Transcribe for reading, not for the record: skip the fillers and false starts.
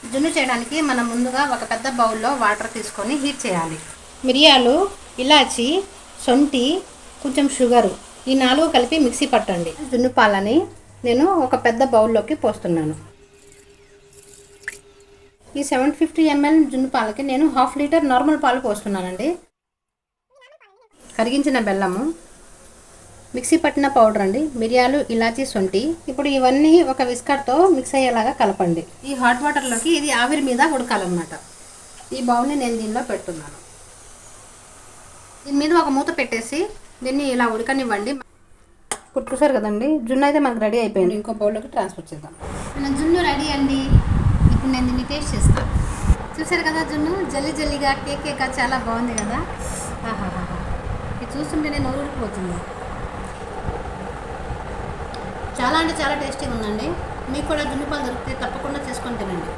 జున్ను చేయడానికి మనం ముందుగా ఒక పెద్ద బౌల్లో వాటర్ తీసుకొని హీట్ చేయాలి. మిరియాలు, ఇలాచి, శొంఠి, కొంచెం షుగరు ఈ 4 కలిపి మిక్సీ పట్టండి. జున్ను పాలని నేను ఒక పెద్ద బౌల్లోకి పోస్తున్నాను. ఈ 750 ml జున్ను పాలకి నేను 1/2 లీటర్ నార్మల్ పాలు పోస్తున్నానండి. కరిగించిన బెల్లము, మిక్సీ పట్టిన పౌడర్ అండి, మిరియాలు, ఇలాచి, శొంఠి. ఇప్పుడు ఇవన్నీ ఒక విస్కర్తో మిక్స్ అయ్యేలాగా కలపండి. ఈ హాట్ వాటర్లోకి ఇది ఆవిరి మీద ఉడకాలన్నమాట. ఈ బౌల్ని నేను దీనిలో పెడుతున్నాను. దీని మీద ఒక మూత పెట్టేసి దీన్ని ఇలా ఉడకనివ్వండి. ఇప్పుడు చూసారు కదండి, జున్ను అయితే మనకు రెడీ అయిపోయింది. ఇంకో బౌల్లోకి ట్రాన్స్ఫర్ చేద్దాం. మన జున్ను రెడీ అండి. ఇప్పుడు నేను దీన్ని టేస్ట్ చేస్తాను. చూసారు కదా, జున్ను జల్లి జల్లిగా కేక్గా చాలా బాగుంది కదా. ఆహాహా, ఇది చూస్తుంటేనే నోరు ఊరిపోతుంది. చాలా అంటే చాలా టేస్టీగా ఉందండి. మీకు కూడా జున్ను పాలు దొరికితే తప్పకుండా చేసుకొని తినండి.